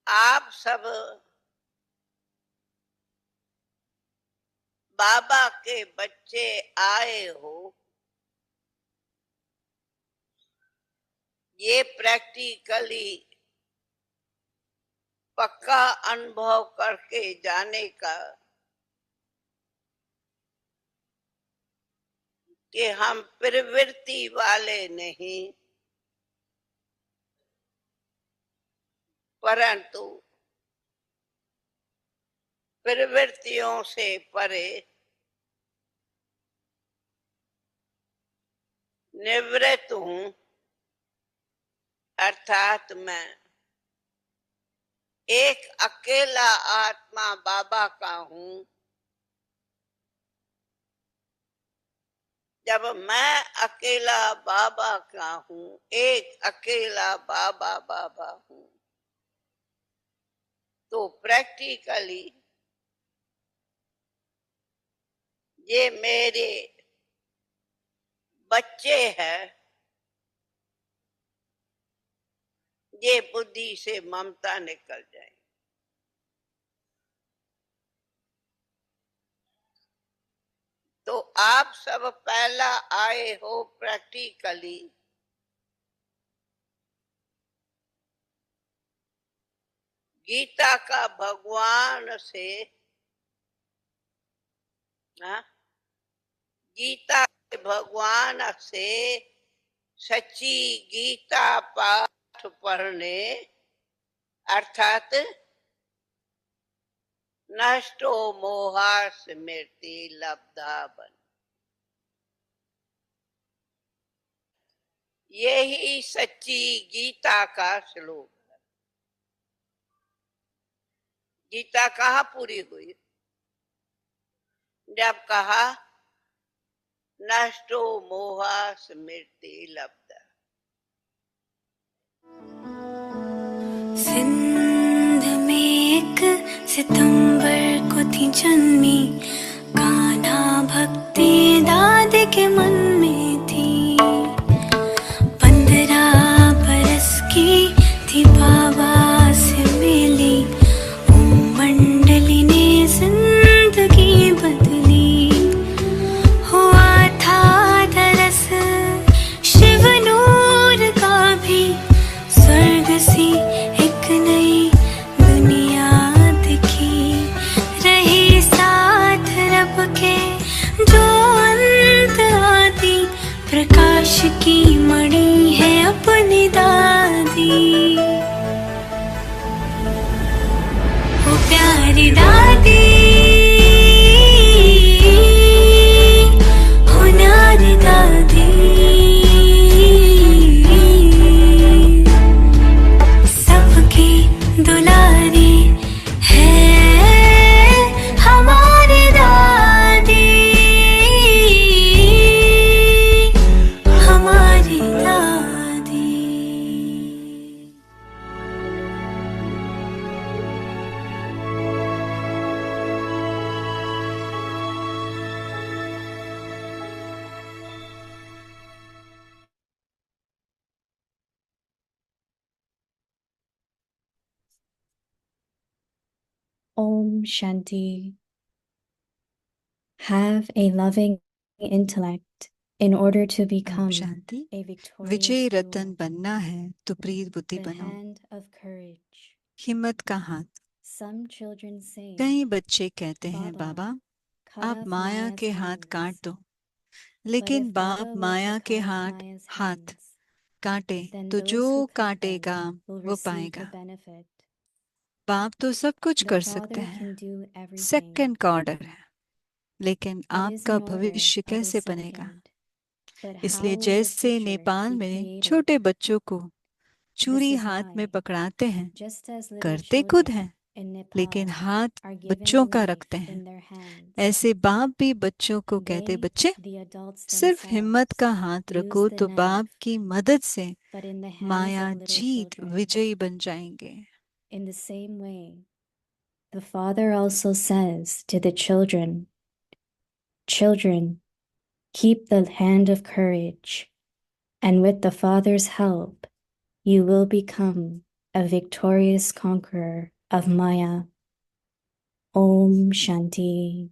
आप सब बाबा के बच्चे आए हो, ये प्रैक्टिकली पक्का अनुभव करके जाने का कि हम प्रवृत्ति वाले नहीं, परंतु प्रवृत्तियों से परे निवृत्त हूं, अर्थात मैं एक अकेला आत्मा बाबा का हूं। जब मैं अकेला बाबा का हूं, एक अकेला बाबा बाबा हूं, तो प्रैक्टिकली ये मेरे बच्चे हैं, ये बुद्धि से ममता निकल जाए। तो आप सब पहला आए हो प्रैक्टिकली, गीता का भगवान से, गीता के भगवान से सच्ची गीता पाठ पढ़ने, अर्थात नष्टो मोहा स्मृति लब्धा बन, यही सच्ची गीता का श्लोक है। गीता कहाँ पूरी हुई? जब कहा नष्टो मोहा स्मृति लब्धा। सिंध में एक सितंबर को थी जन्मी, कान्हा भक्ति दादी के मन में थी। 15 बरस की थी बाबा से मिली, ओम मंडली ने जिंदगी बदली। हुआ था दरस शिव नूर का भी, स्वर्ग सी एक नई दुनिया दिखी। रही साथ रब के जो अंत आती, प्रकाश की मणि है अपनी दादी। वो प्यारी दादी, हो न्यारी दादी, सबकी दुलारी है हमारी दादी, हमारी दादी। Om Shanti. Have a loving intellect in order to become Shanti. a victorious Vijay Ratan ruler. बनना है तो प्रीत बुद्धि The बनो। hand of courage. हिम्मत का हाथ। Some children say, कई बच्चे कहते हैं Baba, बाबा cut आप off माया Maya's के हाथ hands. काट दो, But लेकिन if बाप Baba were माया to के cut off हाथ Maya's हाथ hands, काटे then तो those जो who cut काटेगा them will वो receive the पाएगा। benefit. बाप तो सब कुछ The कर सकते Father हैं, can do everything. सेकंड का ऑर्डर है, लेकिन It is आपका an order भविष्य of a कैसे बनेगा? second. But इसलिए how will the जैसे future नेपाल be में created? छोटे बच्चों को This चूड़ी is हाथ में why, पकड़ाते हैं, just as little करते खुद children हैं, in लेकिन Nepal हाथ are given बच्चों the का knife रखते हैं, in their hands, ऐसे बाप भी बच्चों को कहते they, बच्चे the adults सिर्फ हिम्मत themselves, का हाथ रखो use the तो बाप knife, की मदद से but in the hands Maya of little Jeet children. विजयी बन जाएंगे। In the same way, the Father also says to the children, Children, keep the hand of courage, and with the Father's help, you will become a victorious conqueror of Maya. Om Shanti.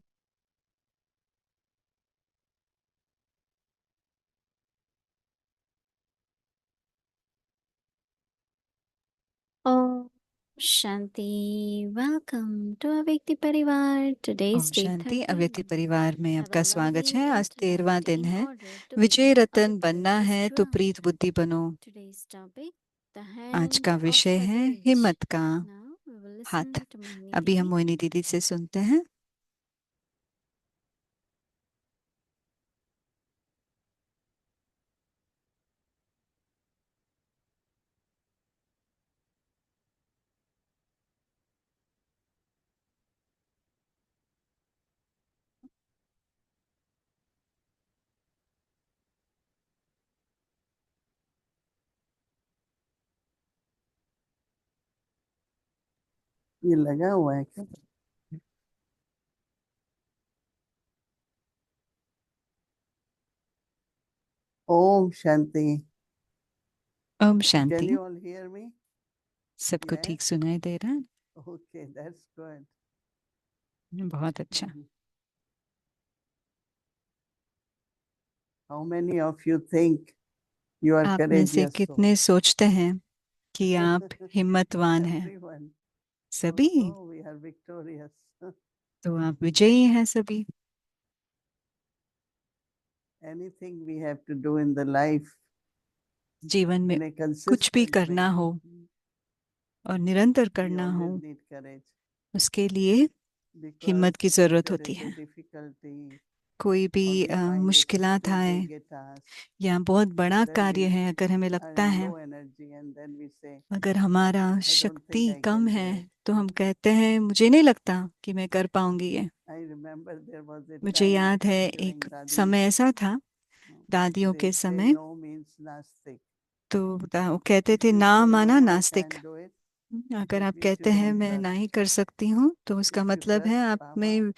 Om Shanti. Welcome to Avyakti Parivar. Today's Om day शांति 13. अव्यक्ति परिवार में Have आपका a स्वागत lovely है। day आज today. 13वां दिन In है। order to Vijay become Ratan Avyakta बनना है तो strong. प्रीत बुद्धि बनो। Today's topic, the आज hand का of विषय है courage. हिम्मत का Now we will हाथ। listen to Mohini अभी हम Didi. मोहिनी दीदी से सुनते हैं। ये लगा हुआ है क्या? ओम शांति। ओम Can Shanti. you all hear me? सबको Yes? ठीक सुनाई दे रहा है? Okay, that's good. बहुत अच्छा। How many of you think you are आप में से courageous soul? कितने सोचते हैं कि आप हिम्मतवान हैं? Everyone. सभी? Oh, we are victorious. तो आप विजयी हैं सभी। Anything we have to do in the life जीवन में in a कुछ भी consistent करना way, हो और निरंतर we करना हो, always need courage. उसके लिए Because हिम्मत की if जरूरत there होती is a है। difficulty कोई भी or we find it मुश्किलात too आए big a task, या बहुत बड़ा then कार्य we है, अगर हमें are लगता in है low energy and then we say, अगर हमारा I don't शक्ति think I come can do है it. तो हम कहते हैं मुझे नहीं लगता कि मैं कर पाऊंगी ये। I remember there was a मुझे time याद है during एक Dadi's, समय ऐसा था दादियों they के say समय, no means nastic. तो वो कहते थे If you ना say माना no, I नास्तिक। can't do it, अगर it आप means you कहते हैं don't मैं trust. नहीं कर सकती हूँ तो उसका If you मतलब है trust आप Baba, में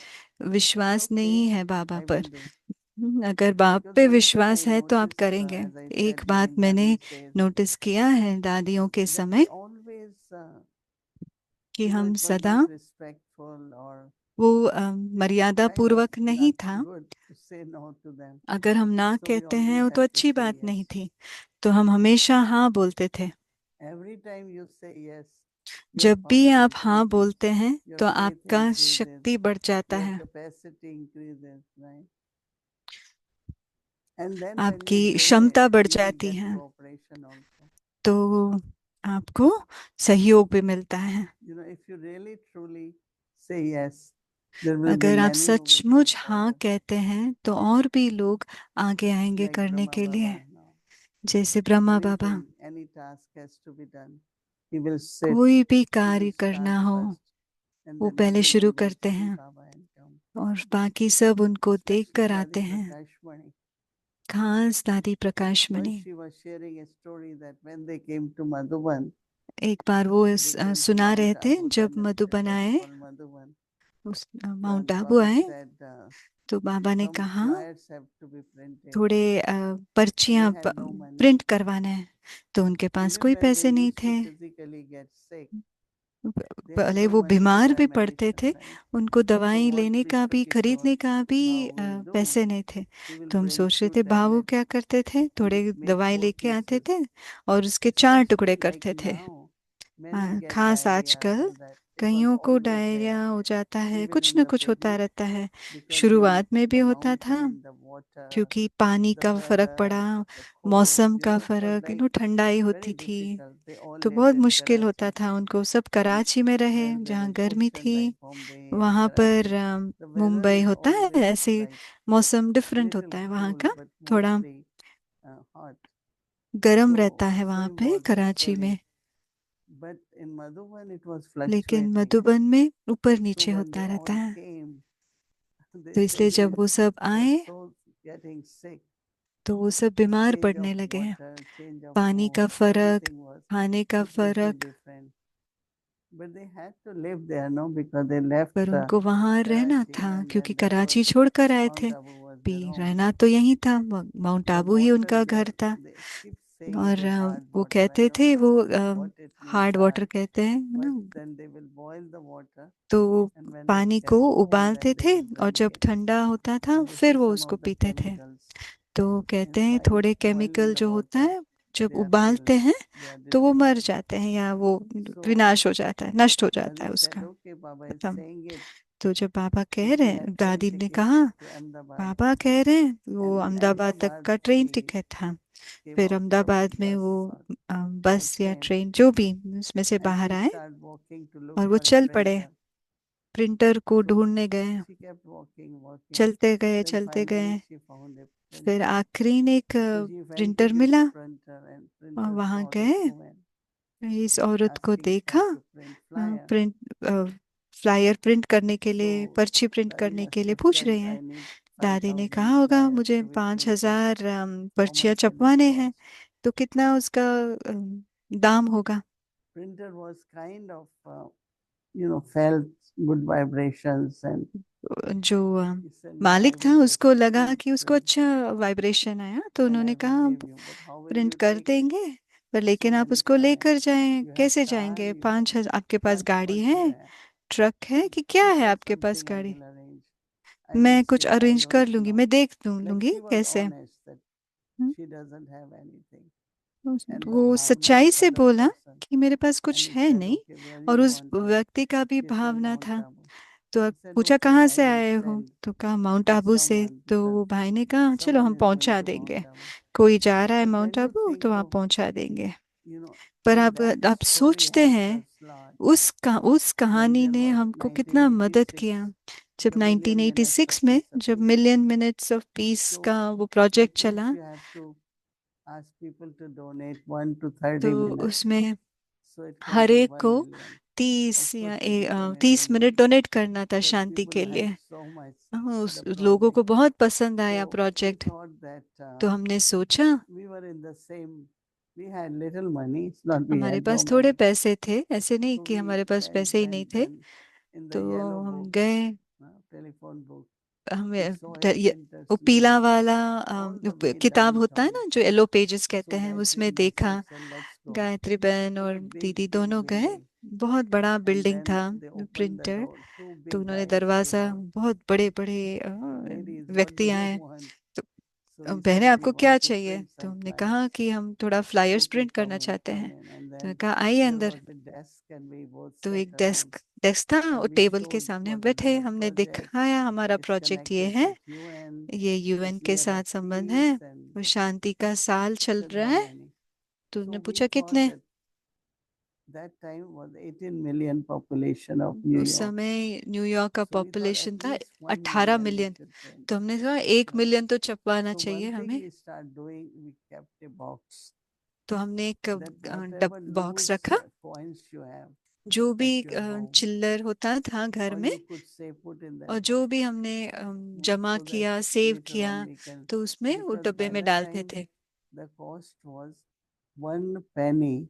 विश्वास okay, नहीं है बाबा I पर। will do. अगर बाप Because पे one thing I विश्वास है तो आप noticed, करेंगे। as I एक said बात during मैंने Dadi's days, नोटिस किया है दादियों के that we समय always, कि you know, हम it was सदा not respectful or वो मर्यादा kind of पूर्वक नहीं not था। good to say no to them. अगर हम ना So we कहते हैं always वो तो have to अच्छी say बात नहीं yes. थी, तो हम हमेशा हाँ बोलते थे। Every time you say yes, your जब भी power आप हाँ increases, बोलते हैं your तो faith आपका increases, शक्ति बढ़ जाता your है, capacity increases, right? And then when आपकी you do it, क्षमता बढ़ you will जाती get है, cooperation also. तो आपको सहयोग भी मिलता है। You know, if you really truly say yes, there will be अगर आप many who will come सचमुच हाँ forward, कहते हैं तो और भी लोग आगे आएंगे like करने Brahma के लिए। Baba now. जैसे ब्रह्मा बाबा, Anything, any task has to be done. He will sit, कोई भी he will कार्य start करना हो first, and वो then पहले शुरू everyone will करते see हैं Baba and come. और बाकी सब उनको देख Especially कर Dadi आते हैं। Prakash Mani. खास दादी प्रकाश Once Mani. she was sharing a story that when they came to Madhuban, एक बार वो they came to सुना Mount रहे थे Abu, जब then it मधुबन was आए, called Madhuban. Mount And Abu Baba आए, said, तो बाबा ने some कहा flyers have to be printed. थोड़े And they पर्चियां had no money. प्रिंट करवाने हैं, तो उनके पास Even कोई when they पैसे नहीं used थे। to physically get sick, they had पहले no वो money to बीमार buy भी पड़ते medicine, थे, right? उनको So दवाई what लेने का Vishnu भी खरीदने Kishore का भी Bhavu will do, पैसे नहीं थे। he will तो हम bring सोच रहे few थे भाऊ tablets क्या करते थे, थोड़े and make दवाई 4 लेके आते pieces. थे और उसके 4 टुकड़े Especially like करते थे। now, many get खास diarrhea, आजकल all that. It was कईयों को always डायरिया there, हो जाता है, even कुछ in न the कुछ होता beginning, रहता है। because शुरुआत में भी the होता था mountain, the water, क्योंकि पानी the का फर्क weather, पड़ा, the cold, मौसम you का know, it was फर्क, like ठंडाई very होती थी, difficult. They all तो lived बहुत in मुश्किल होता Karachi, था उनको। सब कराची में रहे where there जहाँ is गर्मी ocean थी, like Bombay and वहां पर Karachi. The weather Mumbai is होता है, always ऐसे like मौसम डिफरेंट little होता है वहाँ cool, का, but थोड़ा mostly hot. गर्म So रहता है वहाँ same पे was कराची actually, में, but in Madhuban it was लेकिन fluctuating. मधुबन में ऊपर So नीचे when होता they रहता all है। came, they तो said इसलिए जब वो सब we are आए so getting sick. तो वो सब बीमार Change of पड़ने लगे। water, change of पानी का food, फर्क, everything was खाने का completely फर्क, different. But they had to live there, no, because they left पर उनको वहां रहना Karachi था and क्योंकि then that was कराची छोड़कर आए Mount थे। Abu was भी their home. रहना तो यहीं था, mount The Abu he water उनका there, घर था। they keep saying it और is hard वो water. I कहते don't थे know वो what it means hard water hard, कहते हैं but ना। then they will boil the water, तो वो and when it पानी को gets cold, उबालते then they थे will और drink जब it. ठंडा होता था And this फिर is वो some उसको of the पीते थे। chemicals तो कहते हैं inside थोड़े boiling केमिकल the जो होता water, है जब they are उबालते killed, हैं they are तो वो मर destroyed. जाते हैं या वो So विनाश हो जाता है, नष्ट हो जाता है Dadi said, उसका okay, Baba is खत्म। saying it. तो जब बाबा So कह रहे she हैं, had train दादी ने ticket कहा to Ahmedabad. बाबा कह रहे हैं, वो And in अहमदाबाद तक Ahmedabad, का ट्रेन she टिकट था। came फिर out from अहमदाबाद में bus वो or बस या train, ट्रेन जो भी उसमें से and बाहर she आए started walking to look और वो for a चल पड़े, printer. प्रिंटर को So ढूंढने गए। she kept walking, walking. चलते गए Then चलते गए, finally she found a फिर printer. आखिरी में एक So she went to printer this मिला printer, and और printer वहां saw this गए, woman इस औरत को asking देखा, her to print flyer. Print flyer print करने के लिए, So पर्ची प्रिंट Dadi करने must के लिए have पूछ said, रहे हैं। I need दादी ने 5,000 कहा होगा flyers मुझे to be पाँच printed. हजार How पर्चियां much will it छपवाने हैं, cost? तो कितना उसका दाम होगा। Printer was kind of, felt good vibrations, and जो he said, no, I मालिक था will उसको लगा definitely कि उसको print, अच्छा वाइब्रेशन आया, तो and I उन्होंने will कहा give you. But how will print you कर take देंगे, पर so लेकिन आप many उसको flyers? लेकर जाएं, You have कैसे car, जाएंगे, you have 5,000 आपके पास truck, गाड़ी what do you है, have? ट्रक है कि क्या She है said, आपके पास something I गाड़ी, will arrange. I will मैं कुछ see, I अरेंज don't कर लूंगी, know. मैं देख Like लूंगी she was कैसे। honest that hmm, she doesn't have anything. And the वो bhavna सच्चाई of से other बोला person. कि मेरे पास And कुछ he है said, नहीं, okay, where और you उस want it? व्यक्ति का भी She said, भावना Mount था। Abu. तो He said, पूछा okay, कहाँ I से will आए हो, send तो कहा माउंट to आबू से। someone, तो because वो भाई ने कहा चलो someone हम is going पहुंचा to देंगे, Mount Abu. कोई जा रहा है So mount can you Abu तो think वहाँ of, पहुंचा देंगे। पर how that आप story सोचते helped हैं us a lot उस when कहानी there ने was हमको कितना मदद 1986, किया। जब the Million Minutes of 1986 में Peace जब Appeal. Million minutes of peace So का वो that प्रोजेक्ट means चला, you have to ask people to donate 1 to 30 तो minutes. उसमें So it can her be एक 1 को million. Of 30 या course, if you donate 30 1 minute million, donate करना था but शांति people के liked लिए। so much उस the लोगों project. को बहुत पसंद आया So we project, thought that तो हमने सोचा we were in the same, we had little money, it's not we हमारे had no पास थोड़े money. पैसे थे, ऐसे नहीं So कि we हमारे पास went, पैसे ही नहीं and थे। then in the तो yellow हम book, गए, telephone book, we हमें saw a printer's वो name. पीला वाला All the way किताब होता है downtown. ना जो येलो पेजेस So कहते हैं, Gayatri उसमें and myself देखा। said, let's go. गायत्री बहन So a और big, दीदी big दोनों गए, building. बहुत बड़ा And बिल्डिंग then था they opened the printer. door. Two तो big उन्होंने guys came दरवाजा, out. बहुत बड़े बड़े Ladies, what do व्यक्ति you आए। want? तो So we बहने said, we आपको क्या want to चाहिए, print तो some हमने flyers. कहा कि हम थोड़ा फ्लायर्स Okay, प्रिंट करना चाहते come हैं। in. And तो then कहा आइए there अंदर। was a desk, and we both तो sat एक around. डेस्क डेस्क था और And we टेबल के showed सामने हम what is बैठे, our हमने project. दिखाया हमारा It's प्रोजेक्ट ये connected है, with UN. ये यूएन It's के year of साथ संबंध है, peace. And वो शांति का साल he चल said, रहा how है। many? तो So उन्होंने we पूछा thought कितने। that that time was 18 million population of New उस York. समय न्यूयॉर्क का So we thought population at था least 1 18 million we million. should print. तो हमने कहा 1 मिलियन तो छपवाना So चाहिए one thing हमें। we start doing, we kept a box तो हमने एक that whatever बॉक्स loose रखा, coins you have जो भी at your home, चिल्लर होता था घर or में, you could say put in और that जो box, भी हमने जमा so that किया, सेव later किया, on we can, तो उसमें वो because डब्बे by में that डालते time थे। the cost was 1 penny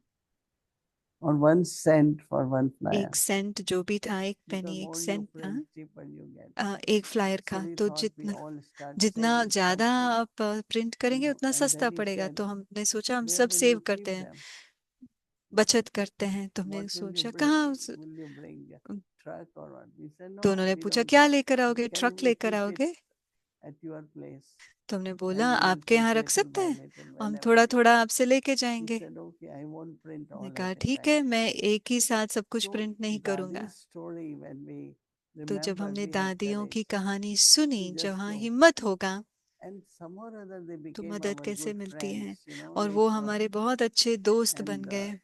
or 1 cent for one flyer. 1 Saint जो भी था, एक Because पेनी, एक more you सेंट था print, cheaper you get. एक फ्लायर So का। we तो thought we जितना all start जितना saving ज्यादा something, आप प्रिंट करेंगे उतना and सस्ता then he पड़ेगा। said, तो हमने सोचा हम where सब will सेव you करते keep हैं, them? बचत करते हैं। तो हमने What will you सोचा bring? कहाँ Will you bring a truck or what? We said, तो no, उन्होंने we पूछा don't क्या have. लेकर But आओगे, can ट्रक we लेकर keep it आओगे। at your place? तो हमने बोला And we will आपके print यहाँ रख little सकते by हैं, little हम whenever थोड़ा we. थोड़ा आपसे लेके He जाएंगे। said, okay, I won't print मैंने all कहा at a ठीक time. है, मैं एक ही साथ सब कुछ So प्रिंट नहीं करूंगा। Dadi's story, when we तो जब remember, हमने we have दादियों की courage कहानी to सुनी, just जहाँ go. हिम्मत होगा And somehow or other they तो became मदद our कैसे good मिलती है। friends, और वो later on. हमारे बहुत अच्छे दोस्त बन And गए।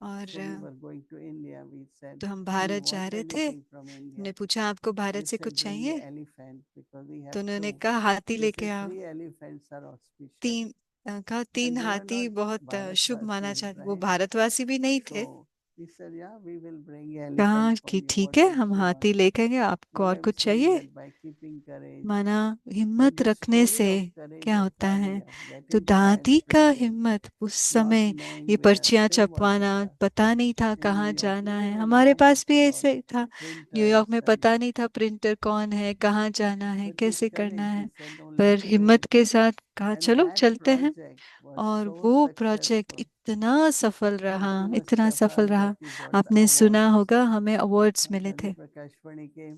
और so we were going to India. We said, तो हम do you भारत जा want रहे थे, anything from India? हमने पूछा आपको भारत They से said, कुछ bring चाहिए, an elephant because we तो have उन्होंने two. कहा हाथी They लेके said आओ। 3 elephants are auspicious. कहा 3 And they were हाथी not बहुत शुभ माना Bharatvasis, जाता, वो right? भारतवासी भी नहीं थे। So We said, yeah, we will bring कहा elephant for कि you. ठीक What है, else हम you हाथी want? लेके आएंगे, आपको But और I'm कुछ saying चाहिए? that by keeping courage. माना But हिम्मत the रखने story से of courage क्या of होता है। Thalia, तो getting tired दादी का printing, हिम्मत उस not समय, knowing ये where, पर्चियां same was छपवाना, with us पता नहीं था in New कहाँ York. जाना You है। will हमारे know पास much भी about ऐसे ही था। न्यूयॉर्क printers में and. पता नहीं था प्रिंटर कौन है, कहाँ जाना है, But with कैसे करना courage, we है। said, no, पर let's do हिम्मत it. के साथ कहा And चलो that चलते हैं। project was और so वो प्रोजेक्ट successful. इतना सफल रहा, You must इतना have सफल heard that रहा। we got the आपने सुना awards. होगा, हमें अवार्ड्स मिले Dadi थे। Prakash Pani came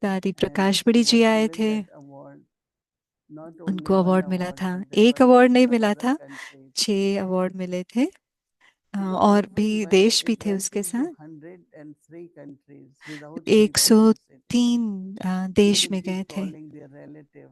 दादी and प्रकाश she बड़ी जी was आए given थे, that award. Not only उनको one अवार्ड मिला award, था। but there एक were अवार्ड six नहीं of मिला other था, countries. 6 अवार्ड मिले थे। Because और that भी was when देश भी it थे went उसके into साथ। 103 countries without any 103 publicity. देश People में keep गए थे। calling their relatives.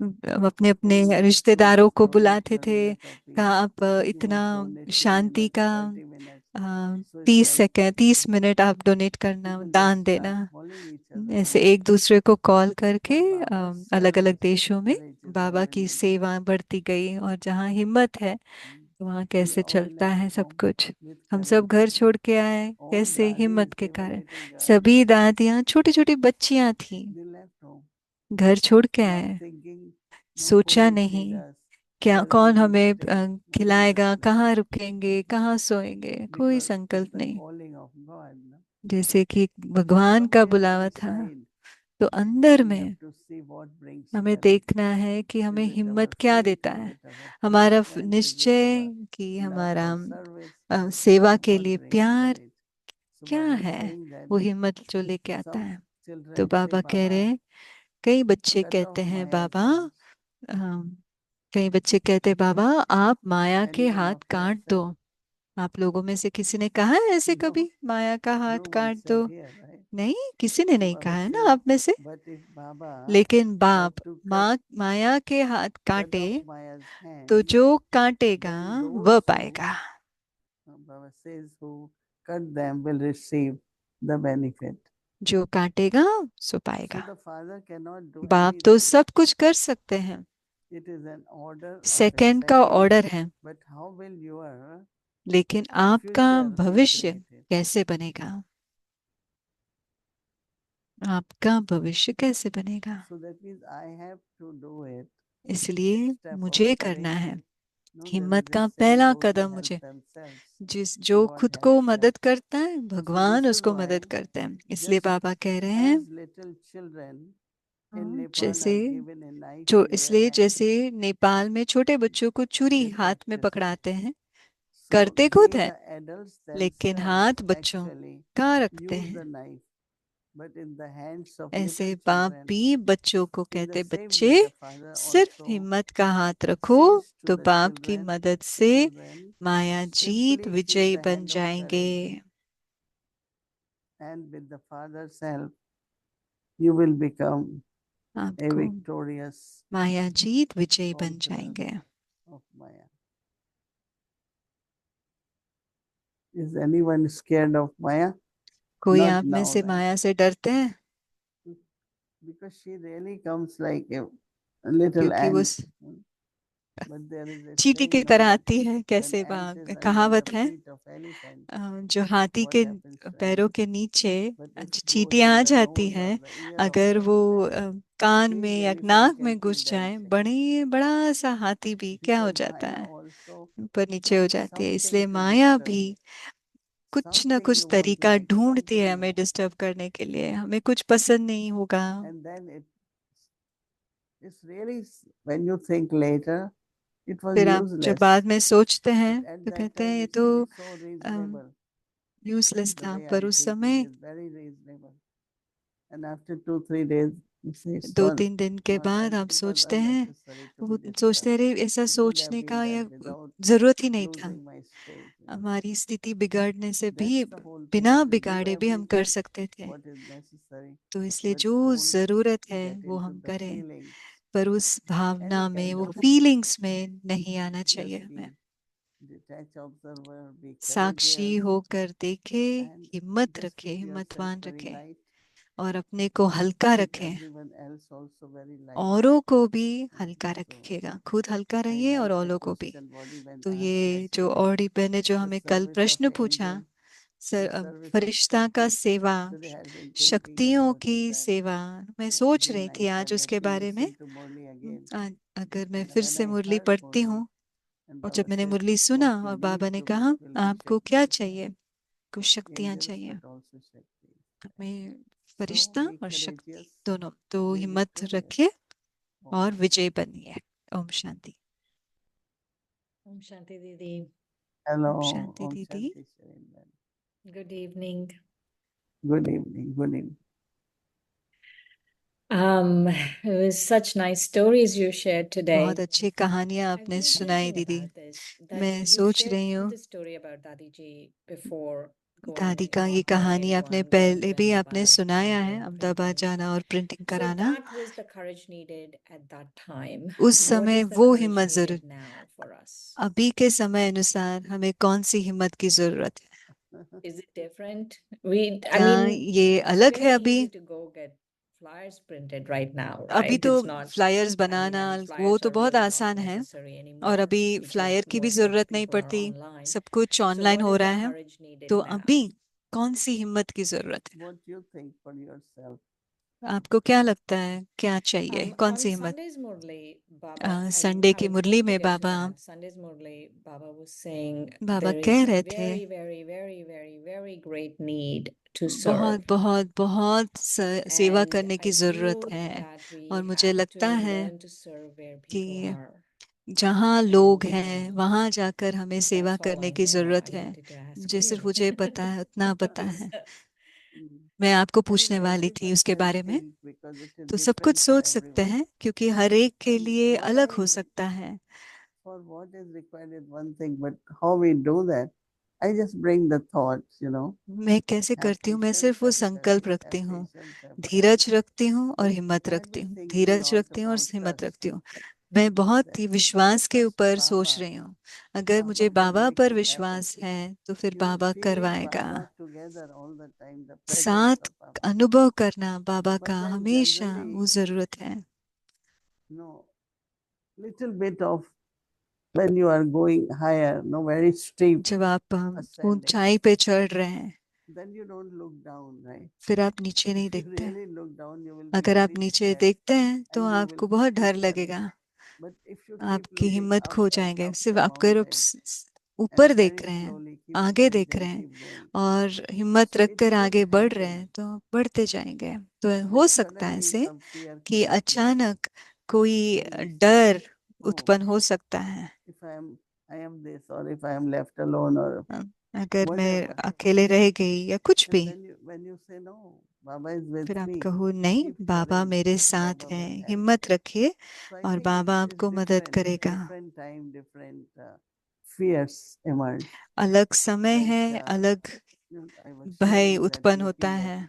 अपने अपने Who is रिश्तेदारों को बुलाते Ramakrishna थे। Vinata कहा peace. आप You इतना must donate 2 शांति minutes, का 30 minutes. तीस Suicide सेकेंड pact. 30 मिनट आप डोनेट करना, People just दान start देना। calling each other ऐसे names. एक दूसरे को कॉल करके But Baba's अलग अलग service, देशों में courage is बाबा की unending. सेवा बढ़ती गई। और जहाँ हिम्मत है वहाँ We कैसे all चलता left है सब home कुछ। with हम सब courage. घर छोड़ के आए, All कैसे? dadis, हिम्मत के even कारण। little girls, सभी दादियाँ, छोटी छोटी बच्चियां थी, they left home, घर छोड़ के not आए। thinking, no, who सोचा will feed नहीं us, क्या where we कौन will हमें stay, who will खिलाएगा, rescue us. कहाँ रुकेंगे, कहाँ सोएंगे, कोई Because it's संकल्प the नहीं। calling of God. No? जैसे कि भगवान का Somewhere बुलावा था। inside, तो अंदर we have में to see what brings हमें courage. देखना है कि हमें Is it our हिम्मत क्या faith? देता Is है। it our हमारा commitment? Is it निश्चय, our कि love हमारा for service? सेवा के What लिए brings प्यार courage? So क्या Baba is है, saying that वो हिम्मत जो लेके आता some है। तो children say, बाबा कह रहे Baba, हैं, कई बच्चे cut कहते off हैं Maya's बाबा, hands. कई बच्चे कहते हैं बाबा आप माया के Any one हाथ of you have काट दो। said? आप लोगों में से किसी ने कहा है ऐसे No, कभी, माया का हाथ no one काट said दो? here, right? नहीं, किसी ने So नहीं कहा Baba है ना says, आप में से। but if Baba लेकिन have बाप to माँ माया के हाथ cut काटे off Maya's तो hands, जो काटेगा then वह those who, पाएगा। Baba says, who cut them will receive the benefit. जो काटेगा सो So पाएगा। the father cannot do बाप तो anything. सब कुछ कर सकते हैं, It is an order of a second का second. ऑर्डर है। But how will your लेकिन आपका future be भविष्य created? कैसे बनेगा? आपका भविष्य कैसे बनेगा? So that means I have to do it. इसलिए Step of मुझे करना courage. है। No, there हिम्मत is a का saying, पहला those who कदम help मुझे, themselves, जो God खुद को helps them. मदद करता है So भगवान this is उसको why मदद करते हैं। इसलिए just बाबा कह रहे हैं, as little children in Nepal जैसे are given a knife जो, in their इसलिए hand, जैसे नेपाल में छोटे बच्चों को छुरी they हाथ में practice it. पकड़ाते हैं, So करते खुद we, हैं, the adults लेकिन themselves, हाथ बच्चों actually का रखते use the हैं। knife, but in the hands of ऐसे little बाप children. भी बच्चों को In the कहते, same बच्चे way, the father सिर्फ also हिम्मत का हाथ रखो says to तो the बाप की children, मदद से children, माया जीत simply take विजयी the बन hand of जाएंगे। courage, and with the father's help, you will become a आपको victorious माया जीत विजयी बन conqueror जाएंगे। of Maya. Is anyone scared of Maya? कोई Not आप में now, से right? माया से डरते हैं? Because she really comes like a little क्योंकि वो ant. But there is a चींटी की saying, तरह no, आती है। when कैसे ant is under the कहावत है, feet of elephant, जो हाथी what के happens to ant? पैरों के नीचे But if it goes चींटियां in आ the जाती nose or हैं, the ear of अगर the वो elephant, कान big में या elephant नाक can में keep घुस जाए, dancing. बड़ा सा हाथी भी क्या हो Because जाता Maya है, also ऊपर नीचे हो जाती है। something इसलिए to माया disturb भी you. कुछ ना Something कुछ you won't तरीका like, ढूंढती है something हमें you, डिस्टर्ब करने के लिए। हमें कुछ पसंद नहीं होगा। and then it's really, when you think later, it was फिर आप जब useless. बाद में सोचते हैं But at तो that कहते हैं time ये it तो seems so reasonable. Useless The था, way पर I'm उस thinking समय is very reasonable. And after 2-3 days, you say it दो was तीन दिन के not, बाद आप it was सोचते हैं, unnecessary to वो be disturbed. सोचते रहे ऐसा It would have सोचने been का या done without जरूरत ही नहीं था। losing my state. हमारी स्थिति बिगाड़ने से भी, That's the whole point. बिना You do बिगाड़े भी हम कर everything सकते थे। what is necessary, तो इसलिए but जो don't जरूरत है get वो into हम the करें, feelings. पर उस Any भावना में, kind वो of फीलिंग्स में नहीं आना चाहिए just हमें। be detached observer, be Sakshi courageous, होकर देखे, and हिम्मत just रखे, keep yourself हिम्मतवान very रखे, light. और अपने को हल्का Keep रखें, everyone else also very light. औरों को भी हल्का So रखिएगा। खुद हल्का I रहिए और like the औरों को भी। question what he when तो asked ये जो yesterday, ऑडी बहन ने जो the हमें कल service of प्रश्न पूछा, angel. फरिश्ता का सेवा, Today I have been thinking शक्तियों about की it, and सेवा। मैं it सोच would be रही थी nice आज I get उसके to बारे में। listen to Murli again. अगर मैं And फिर when से I मुरली heard पढ़ती Murli, हूँ, and और जब Baba मैंने said, मुरली what सुना you और बाबा need ने to कहा will be आपको क्या Shakti, चाहिए, कुछ शक्तियां angels, चाहिए, but also Shakti. हमें So फरिश्ता be और शक्ति courageous, दोनों। तो be हिम्मत victorious. रखिए Om और Shanti. विजय बनिए। Om Shanti. Om Shanti Didi. Hello, Om Shanti Om दीदी। Shanti, Shailen. Good evening. Good evening, good evening. It was such nice stories you shared today. बहुत अच्छी कहानियां I've आपने been सुनाई thinking दीदी। about this, that मैं you सोच shared रही हूँ, the story about Dadi Ji before दादी going का ये and कहानी printing आपने one, going पहले to भी आपने Ahmedabad, सुनाया है, printing, अहमदाबाद printing. जाना और प्रिंटिंग So कराना। that was the courage needed at that time. उस What समय is the वो courage हिम्मत needed जरूर, now for us? अभी के समय अनुसार हमें कौन सी हिम्मत की जरूरत है? Is it different? I क्या mean, ये it's अलग है very अभी? easy to go get flyers printed right now, अभी right? तो It's not, flyers I mean, banana and वो flyers तो are बहुत really not आसान है, necessary और anymore अभी because फ्लायर की भी most of जरूरत नहीं people are पड़ती, online. सब कुछ So ऑनलाइन what हो is the रहा है। courage needed तो now? अभी कौन सी हिम्मत की जरूरत है? What you think for yourself? आपको क्या लगता है, क्या चाहिए, कौन On सी हिम्मत? Sunday's Murli, Baba, संडे की I मुरली didn't में get to Baba add. Sunday's Murli, Baba was saying Baba there is कह a रहे थे, very, very, very, very, very great need to बहुत serve. बहुत बहुत सेवा And करने की I जरूरत feel है, that we और मुझे have लगता to है learn to serve where people कि are. जहाँ लोग And हैं वहाँ जाकर हमें सेवा that's all करने I की know. जरूरत I है। wanted to ask मुझे सिर्फ you. मुझे पता है, उतना पता है। Mm. मैं आपको I think पूछने वाली थी everyone उसके can बारे में। think because it is तो सब कुछ different for सोच सकते everyone. हैं क्योंकि हर एक के And लिए what अलग I हो सकता है। for what is required is one thing, but how we do that, I just bring the thoughts, you know. मैं कैसे Have करती हूँ, मैं patience, सिर्फ वो have संकल्प courage, रखती have हूँ, patience, have धीरज courage. रखती हूँ और But हिम्मत I've रखती been हूँ, thinking धीरज lot रखती हूँ और about हिम्मत trust. रखती हूँ। मैं बहुत That ही if I विश्वास के trust ऊपर सोच Baba, रही हूँ। अगर मुझे Baba will बाबा make पर it happen. विश्वास है तो फिर You know, बाबा feeling करवाएगा। Baba together all the time, the presence साथ of Baba. अनुभव करना बाबा But का then हमेशा generally, वो जरूरत है। you know, little bit of when you are going higher, no, very steep जब आप ascending, ऊंचाई पे चढ़ रहे हैं, then you don't look down, right? फिर आप नीचे नहीं If you देखते। really look down, you will be अगर आप very नीचे scared देखते हैं तो and you आपको will बहुत keep डर running. लगेगा, But if you keep आपकी looking हिम्मत up खो and जाएंगे। up सिर्फ the आप अगर mountain ऊपर and देख very रहे हैं, slowly keep आगे going देख and रहे हैं keep going, और हिम्मत so it रखकर should आगे बढ़ रहे happen. हैं तो बढ़ते जाएंगे। तो So हो if सकता है suddenly ऐसे some fear कि comes there, अचानक कोई then you say, डर oh, उत्पन्न हो सकता है। if I am this, or if I am left alone, or अगर मैं whatever, अकेले रह गई या कुछ and भी, then when you say no, Baba is with फिर आप me, कहो नहीं, keep बाबा courage, मेरे साथ Baba हैं, will help. हिम्मत रखिए So I और think बाबा it's आपको मदद different, करेगा। different time, different fears emerge. अलग समय Like है, अलग I was भय sharing that उत्पन्न होता looking है। at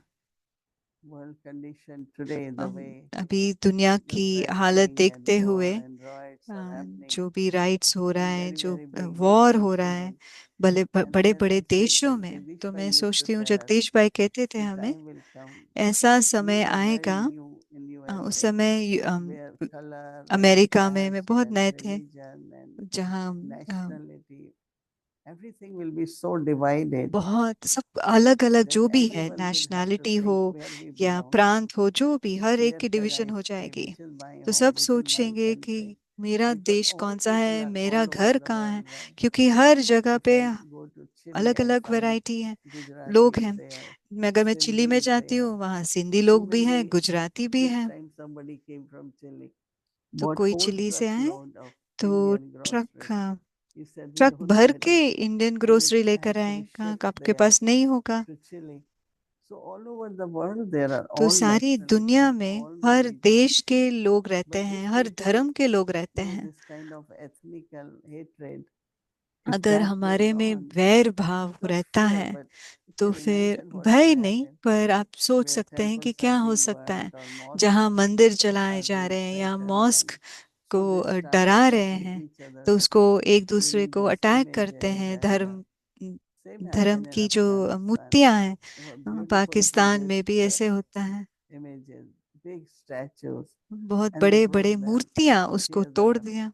world condition today, the way अभी दुनिया the की हालत tragedy देखते and war हुए, and riots are happening जो भी राइट्स हो रहा in है, very, जो very big, big वॉर हो रहा countries. है बड़े And बड़े then बड़े I said, देशों like में, Jagdish तो Bhai मैं used to सोचती हूँ, tell us, जगदीश भाई कहते थे the हमें, time will come. ऐसा You समय were very आएगा। new in उस USA, समय where color and अमेरिका में मैं caste बहुत and नए थे, religion and जहाँ nationality, everything will be so divided बहुत सब अलग अलग that जो भी है, everyone will have to nationality हो think where we या belong, प्रांत हो, जो भी, हर एक where की should डिवीजन I हो stay, जाएगी। which is my तो home, सब which is my सोचेंगे कि country, मेरा because देश all कौन सा people है, are मेरा all over घर the कहाँ है, world, right? क्योंकि हर जगह If पे I go to Chile, अलग I अलग find वैरायटी है, लोग Gujaratis हैं। there, अगर मैं चिली में Sindhis जाती there. हूँ, वहाँ सिंधी लोग भी हैं, Even गुजराती भी this हैं। time somebody came from Chile, तो bought कोई whole चिली से आए truckload of तो Indian ट्रक, groceries. हाँ, He said, we truck don't भर get के it, Indian and it grocery has लेकर to आए। be कहाँ, shipped आपके there पास नहीं होगा? to Chile. So all over the world there are तो all सारी दुनिया nationalities, में all हर religions. देश के लोग रहते But हैं, if हर people धर्म के लोग रहते know हैं। this kind of ethnical hatred अगर start हमारे going में on, वैर भाव not रहता fear, है but you तो can फिर imagine what भय will नहीं, happen, पर आप सोच where सकते हैं कि temples क्या are हो being सकता है, burnt or जहाँ mosques मंदिर जलाए are जा being रहे हैं या threatened, मॉस्क and को so they start डरा रहे attacking हैं, each other, तो उसको एक दूसरे stealing को those अटैक करते images, हैं। and same धर्म happened in की जो Afghanistan. मूर्तियां हैं, There were beautiful पाकिस्तान में भी Buddhist ऐसे होता है, images, big statues, बहुत and they बड़े broke बड़े them मूर्तियां, to उसको tear them तोड़ up. दिया।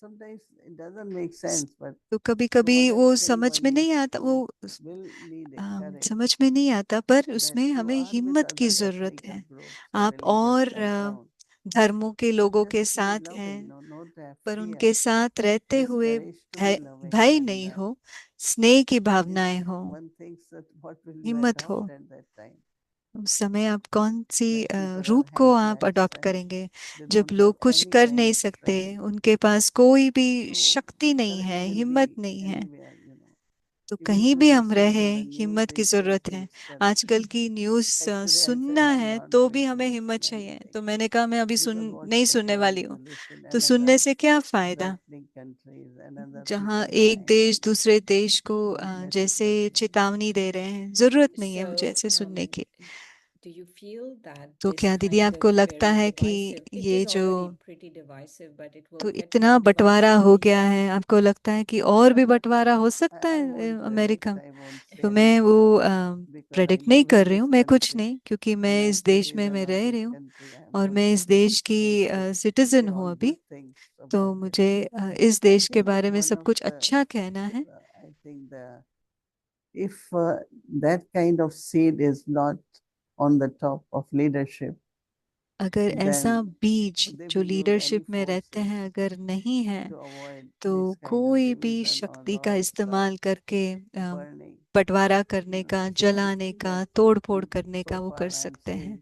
sometimes it doesn't make sense, but तो कभी to कभी वो others समझ one में नहीं needs आता, to वो will need courage समझ में नहीं आता, पर that उसमें you हमें are with हिम्मत की other जरूरत ethnic है। groups or आप religious और background. धर्मों के So लोगों के just be साथ loving, हैं, not have पर fear. उनके साथ रहते Just हुए courage to be भय loving भय and नहीं हो, स्नेह की भावनाएं if हो, one thinks that what will you हिम्मत हो। adopt at that time? उस समय आप कौन सी When people रूप are को आप helpless अडॉप्ट and करेंगे, they जब don't लोग have कुछ any कर kind नहीं of सकते, strength. उनके पास कोई भी So शक्ति नहीं courage है, will हिम्मत be नहीं है। anywhere, तो Even कहीं to भी हम listen रहे, to the news हिम्मत की itself जरूरत है। feels courage. आजकल की न्यूज़ Actually, I said सुनना I'm है not तो going भी to हमें listen हिम्मत चाहिए। anything तो मैंने कहा मैं अभी because what's नहीं the सुनने वाली point to हूँ। listen तो another सुनने से क्या फायदा, threatening countries, another जहाँ people एक dying देश and दूसरे देश को not जैसे necessary. चेतावनी दे रहे हैं। जरूरत नहीं है मुझे So, ऐसे सुनने की। do you feel that तो this क्या दीदी kind of आपको लगता very है कि divisive, it ये is जो already pretty divisive, but it will तो get इतना more बंटवारा divisive हो in गया India? है, आपको लगता है कि और भी बंटवारा हो सकता I है won't अमेरिका predict, में? I won't say तो मैं वो anything because I प्रेडिक्ट नहीं live कर in रही this हूँ, मैं कुछ country नहीं, क्योंकि मैं and I'm इस देश में citizen मैं of रह this रही हूँ country. I am और मैं going इस to देश की also सिटीजन say हूँ all अभी। good things तो about it. मुझे इस I देश के think बारे में one सब of कुछ the, अच्छा कहना है। I think if that kind of seed is not on the top of leadership, अगर ऐसा then बीज they जो will use any लीडरशिप में रहते forces हैं अगर नहीं है, to avoid तो this kind of कोई भी division or शक्ति का riots or इस्तेमाल करके burning. बंटवारा करने का, So I जलाने think का, that तोड़ फोड़ करने so का वो far कर I am सकते हैं। saying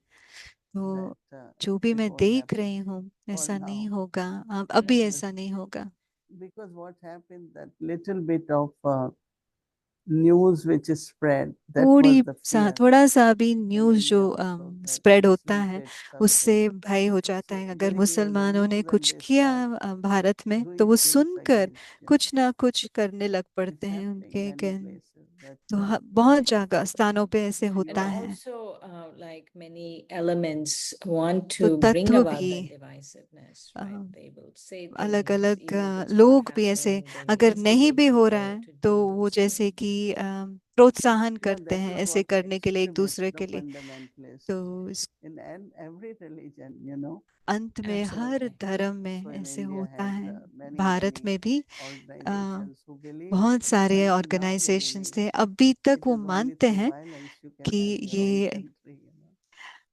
तो that जो भी it मैं won't देख happen रही हूँ for ऐसा नहीं now. होगा, अब अभी Mhm. ऐसा नहीं होगा। Because what happened, that little bit of news which is spread, that was the fear. थोड़ा सा भी In न्यूज़ जो India also, that स्प्रेड होता Muslims है, did उससे something. भय हो जाता है। So अगर they hear the मुसलमानों ने news and कुछ they किया start भारत में, तो doing वो things सुनकर against, कुछ ना कुछ करने लग It's पड़ते हैं happening उनके many के। places. That तो बहुत जगह स्थानों पे ऐसे And होता है। also, like many elements want तो to bring तत्व about भी that divisiveness, right? They will say अलग things, अलग even if it's not लोग भी ऐसे, happening, they will अगर नहीं instigate भी हो रहा people है to तो do वो those जैसे things. कि प्रोत्साहन yeah, करते that हैं is ऐसे what करने के लिए एक extremists, दूसरे the के लिए। fundamentalists तो in every religion, अंत में हर Absolutely. धर्म So में in ऐसे India होता had है। many, भारत many में भी organizations who believe, बहुत सारे until now they organisations believe, थे, अभी तक it वो is only मानते through हैं violence you can कि have your own ये country.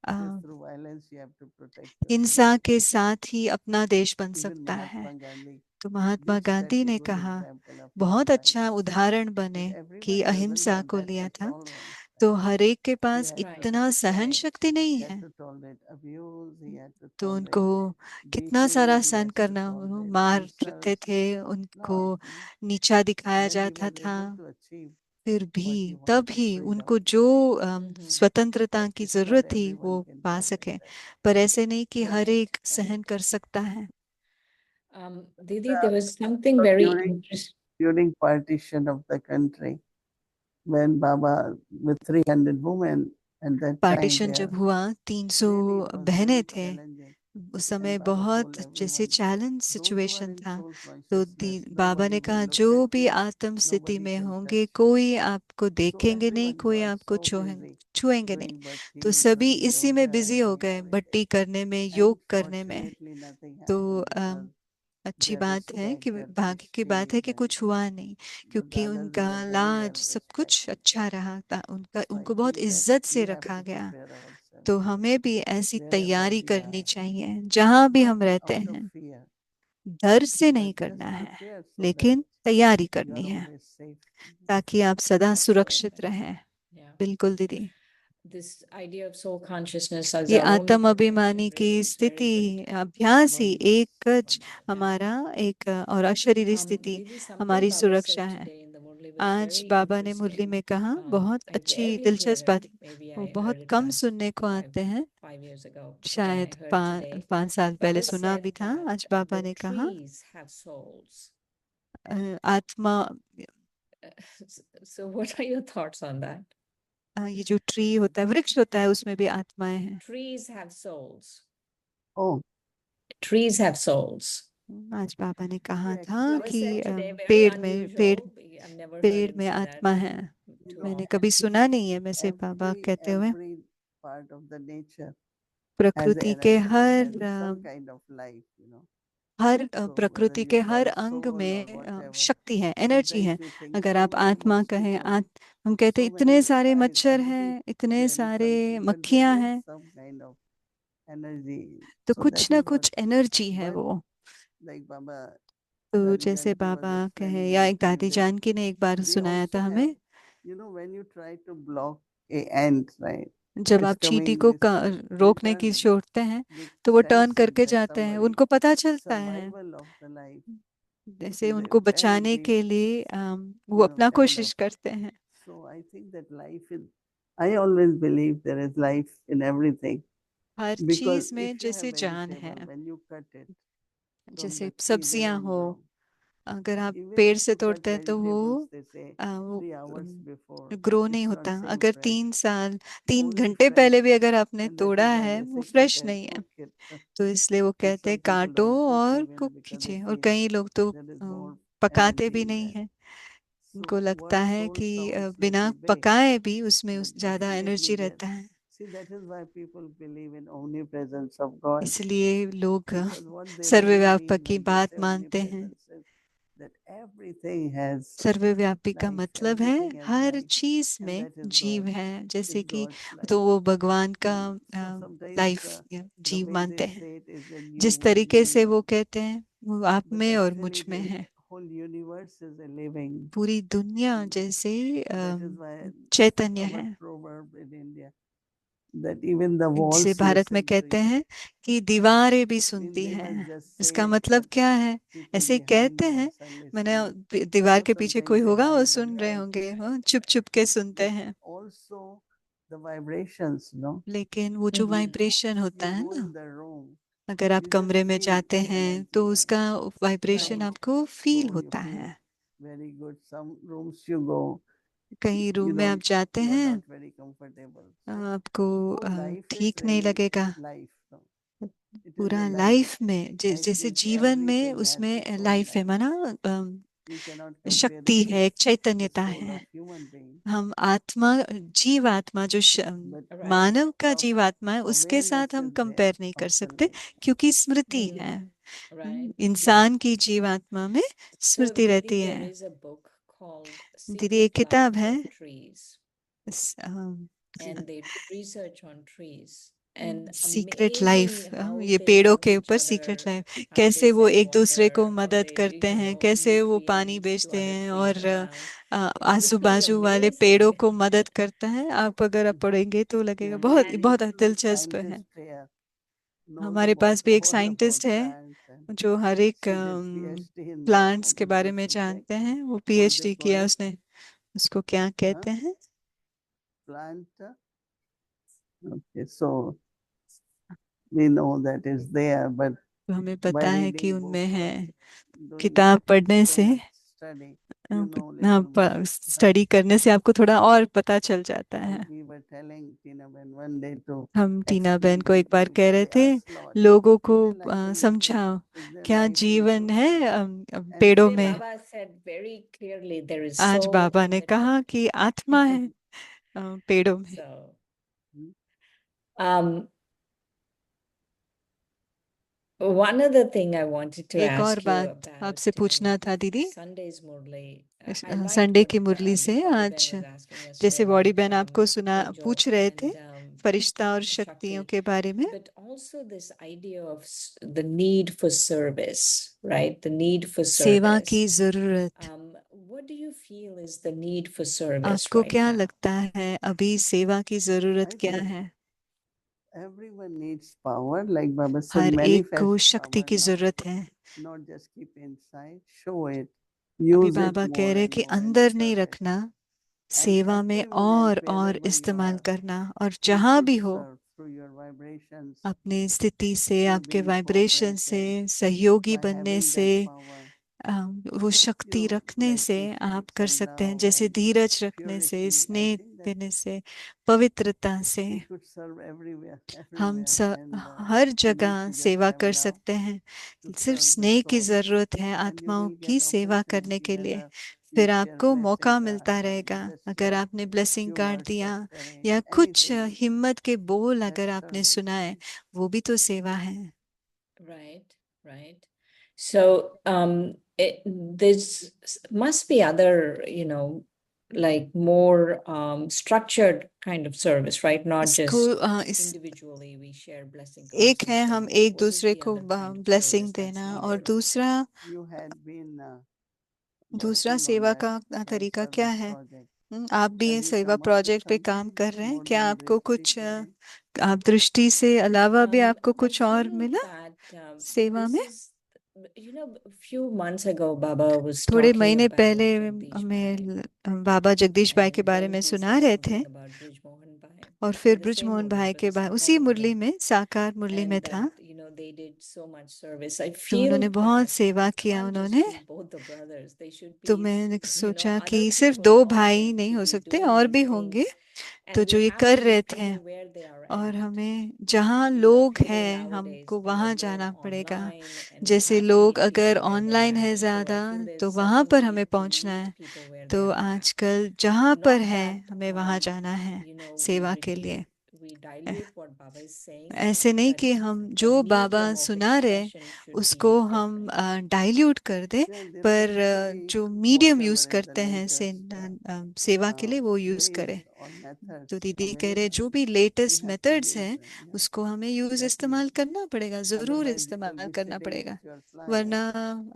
A, It is through violence you have to protect your हिंसा country. के साथ ही अपना देश बन Even सकता है। Mahatma Gandhi तो महात्मा did set गांधी a ने good कहा, example of बहुत अच्छा non-violence. उदाहरण But बने कि everybody doesn't अहिंसा have को that लिया much था। tolerance. तो हर एक के He पास had to, इतना सहन शक्ति नहीं he had है, to tolerate abuse, he had to तो उनको tolerate कितना सारा beating, he सहन has to करना, वो tolerate मारते insults, थे, उनको lot, नीचा दिखाया Then he जाता was था। able to achieve फिर भी what he तब wanted, ही freedom. उनको जो Mhm. स्वतंत्रता की It's जरूरत not थी वो everyone can पा tolerate सके, that. पर ऐसे नहीं कि हर Right, एक सहन कर सकता है। Didi, there was something very During, interesting. during partition of the country, when Baba with 300 women at that time partition there, जब हुआ, 300 really it was बहनें very थे, challenging. उस And समय Baba बहुत told जैसे everyone, challenge those who are situation in था। soul तो consciousness, बाबा ने nobody will कहा, look जो at भी you, आत्म स्थिति nobody में can होंगे, touch you. कोई आपको So देखेंगे नहीं, everyone कोई was आपको so छुएंगे busy छुएंगे नहीं। doing तो bhakti, सभी doing इसी में yoga, बिजी हो doing गए, everything. भट्टी करने में, And योग करने में। fortunately nothing तो happened because अच्छी their बात है respect, कि their भाग्य की बात है prestige कि and कुछ हुआ नहीं, the क्योंकि dadas उनका were very लाज well सब कुछ respected. अच्छा रहा था, So I उनको बहुत think that इज्जत से we have रखा to गया। prepare ourselves तो हमें भी ऐसी wherever तैयारी we करनी are, चाहिए जहां भी not हम रहते out of हैं। fear, डर से नहीं but करना just है, prepare so that लेकिन तैयारी you करनी are है always safe. ताकि आप सदा सुरक्षित Absolutely. रहें। Yeah. बिल्कुल दीदी। This idea of soul consciousness as ये our own आत्म preparation अभिमानी की really is very स्थिति, good. अभ्यास ही Wonderful, एक wonderful. हमारा एक और अशरीरी स्थिति Didi, something हमारी Baba सुरक्षा said है। today in the Murli was आज very बाबा ने मुरली interesting. में कहा, बहुत I अच्छी rarely hear दिलचस्प बात, it. Maybe वो I बहुत heard it कम back सुनने को five आते हैं, 5 years ago. Again, I शायद heard today. 5 साल पहले Baba सुना भी said था। that आज बाबा the ने कहा, trees have souls. आत्मा, So what are your thoughts on that? ये जो ट्री होता है, वृक्ष होता है, उसमें भी आत्माएं हैं। Trees have souls. Oh, Trees have souls. आज बाबा ने कहा yeah, था Baba कि said today, very पेड़ unusual. I've never heard पेड़ him में say that आत्मा है। too मैंने often. कभी सुना नहीं है वैसे बाबा कहते हुए। every part of the nature has प्रकृति के energy, her has some kind of life. Her So whether प्रकृति you के call हर it अंग soul or में whatever, शक्ति है, but एनर्जी है। if you think अगर so आप many आत्मा कहें, mosquitoes, हम कहते so इतने many, सारे I मच्छर think हैं, इतने barely सारे something, but मक्खियां there is हैं, some kind of energy. तो So कुछ that ना is what, कुछ एनर्जी है but वो। like Baba तो जैसे Dhanujanti was बाबा कहे, explaining या one एक thing दादी that जानकी ने एक बार they सुनाया था also have, हमें, when you try to block a ant, right? जब It's आप चींटी coming को this way, they रोकने की turn, सोचते हैं they तो वो टर्न sense it करके that जाते हैं, somebody, उनको पता चलता है। survival of the life जैसे is a उनको very बचाने big, के लिए वो अपना kind कोशिश of. करते हैं। So I think that life is, I always believe there is life in everything. Her Because चीज में if you have जैसे जान है, vegetable, when you cut it from जैसे the tree, they सब्जियां don't हो, grow. अगर आप Even पेड़ से to cut तोड़ते हैं तो vegetables, they say वो 3 hours before, ग्रो नहीं it's not होता। seeing अगर fresh, 3 only घंटे fresh. पहले भी अगर आपने And that तोड़ा is why है, they वो say cut फ्रेश and नहीं है। cook it. तो इसलिए वो But कहते हैं some people काटो don't cook और even कुक because they कीजिए, और feel कई लोग तो there is more पकाते energy भी in नहीं that. है। So उनको लगता one है soul कि sounds बिना little big, पकाए भी उसमें but ज्यादा definitely एनर्जी there. रहता है। See, that is why people believe in omnipresence of God. इसलिए लोग Because what they really सर्वव्यापक mean की when they बात say मानते हैं। omnipresence is that everything has सर्वव्यापी का life, मतलब है everything has हर life, चीज and में that is जीव God. है, जैसे It's कि God's life. तो वो भगवान का So sometimes लाइफ the जीव way they मानते हैं। say it is in you, जिस in तरीके से me, वो कहते हैं, वो आप but में और मुझ actually में the है। whole universe is a living. पूरी दुनिया जैसे That is why Chaitanya our है। proverb in India that even the जिसे walls भारत में listen to कहते you. हैं कि दीवारें भी I mean, सुनती they हैं। must just say इसका it, मतलब but क्या है? people ऐसे behind कहते the हैं, walls are मैंने listening. दीवार So के पीछे कोई sometimes they होगा, वो hide सुन रहे behind. होंगे, चुप चुप के सुनते But हैं। also the vibrations, लेकिन वो जो Mhm. वाइब्रेशन होता you है go ना, in the room, अगर आप you just कमरे में feel जाते the हैं तो energy there. उसका वाइब्रेशन Right. आपको फील So you होता feel है। very good. Some rooms you go, कहीं you रूम में आप don't, जाते you are हैं, not very comfortable. So आपको whole life is ठीक नहीं really लगेगा। life. It is पूरा a life. लाइफ में Life जैसे means जीवन में everything has उसमें its own लाइफ है, life. माना We cannot compare शक्ति it है, एक with the चैतन्यता soul है। of human being. हम आत्मा, जीवात्मा जो But Right. मानव का of जीवात्मा है, उसके awareness साथ हम is there कंपेयर नहीं कर of the सकते, life. क्योंकि स्मृति Mm. है। Right. इंसान की जीवात्मा में So, स्मृति Didi, रहती there है। is a book called दीदी, एक Secret किताब Life है, of Trees, and they do research on trees. And secret amazing life, how ये they पेड़ों help के each ऊपर other, secret life, how they कैसे वो send एक दूसरे को water, how मदद they करते give, हैं, कैसे वो पानी nutrients to बेचते other हैं, trees और around. It's आजू really बाजू वाले पेड़ों amazing. को मदद करता है। आप अगर आप पढ़ेंगे तो लगेगा Yeah, बहुत we बहुत have दिलचस्प है। scientists here knows हमारे about पास भी एक all about साइंटिस्ट है plants, and जो हर एक she did PhD in that plants के बारे में subject. जानते हैं। वो What they पीएचडी call किया it? उसने। उसको क्या कहते हैं? Plant. Okay, so we know that is there, but तो हमें by पता है कि reading उनमें books है। or doing किताब पढ़ने so से, much study, you know little more. Study करने से आपको थोड़ा और पता चल जाता है। Like we were telling Tina Ben one day to हम टीना बहन explain को to एक बार people, कह रहे they थे, asked Lord, लोगों को is there life in the tree? समझाओ, Is there क्या life in जीवन fruits? है And पेड़ों Today, में? Baba said very clearly there is आज soul बाबा in ने the कहा tree. कि आत्मा है पेड़ों में। So, one other thing I wanted to एक और ask you बात आपसे about पूछना था दीदी, Sunday's Murli. I liked Sunday what की मुरली से Body Ben आज, was asking जैसे yesterday बॉडी about बहन आपको सुना Tejo पूछ रहे थे and फरिश्ता और शक्तियों Shakti, के बारे में, but also this idea of the need for service, right? The need for सेवा service. की जरूरत। What do you feel is the need for service आपको right क्या now? लगता है अभी सेवा की जरूरत I क्या think है? everyone needs power, like Baba said, हर एक को manifest शक्ति power की now, जरूरत है। not just keep inside, show it, अभी use it बाबा कह more रहे and कि more in अंदर नहीं service. रखना, And सेवा में active और wherever you इस्तेमाल are. करना, और You जहां should भी हो serve through your vibrations, अपनी स्थिति से, through आपके being वाइब्रेशन से, cooperative, सहयोगी by बनने having से, that power. वो शक्ति रखने Like से आप कर patience and सकते हैं, love जैसे and धीरज रखने से, purity. I स्नेह think that देने से, पवित्रता से we could serve everywhere, हम and हर we need जगह to just सेवा have कर love सकते हैं। to सिर्फ serve the स्नेह की soul, जरूरत है and you आत्माओं will की get सेवा करने opportunity के लिए, whether you फिर share आपको blessing मौका card मिलता or you रहेगा। just अगर share आपने ब्लेसिंग few कार्ड words दिया of courage, या कुछ anything, हिम्मत के बोल that's अगर आपने service. सुनाए, वो भी तो सेवा है। Right, right. So this must be other, like more structured kind of service, right? Not इसको just इस individually we share blessing एक cards and है so हम on. एक What is दूसरे the को other kind of blessing service that's देना, और needed? दूसरा You had been दूसरा working on सेवा that का तरीका क्या service है? project. आप भी Have ये you सेवा come up with प्रोजेक्ट पे काम something कर रहे हैं more क्या? than आपको dristic कुछ living? आप दृष्टि से अलावा भी आपको I कुछ और feel मिला that सेवा this में? is, a few months ago, Baba was थोड़े talking महीने about पहले Jagdish हमें Bhai, बाबा जगदीश भाई के and बारे then में he सुना said रहे थे, something about Brij Mohan Bhai और in फिर the same ब्रिजमोहन movie, भाई but के the बाद Sakar उसी मुरली Murli, में, साकार मुरली में and था। that they did so much service. I तो feel उन्होंने बहुत that सेवा it किया can't just उन्होंने। be both the brothers. They should तो be, मैंने सोचा कि other सिर्फ people दो also भाई नहीं to हो be सकते, doing और these भी होंगे, things, तो and जो we ये have कर to रहे meet थे। people where they are और at. हमें जहाँ लोग People हैं nowadays हमको who are वहाँ more जाना पड़ेगा। online, and we जैसे have to लोग meet अगर people where they're ऑनलाइन है at. And so I ज्यादा, feel there's तो such वहां a पर हमें need to पहुंचना meet है। people where they तो are at. आजकल जहां पर Not है that हमें वहां जाना है we सेवा के लिए। repeat, we dilute what Baba is saying, ऐसे नहीं but कि हम the जो बाबा medium of सुना रहे expression should उसको be हम different. डाइल्यूट कर दे, Well, पर differentially, जो medium use whatever is the करते हैं latest सेवा के लिए वो यूज ways करें। or methods तो दीदी कह रहे available, जो भी we latest have to methods use हैं them. Yeah, उसको हमें यूज इस्तेमाल definitely. करना पड़ेगा, जरूर Otherwise, you'll इस्तेमाल be करना sitting with पड़ेगा। your flyer वरना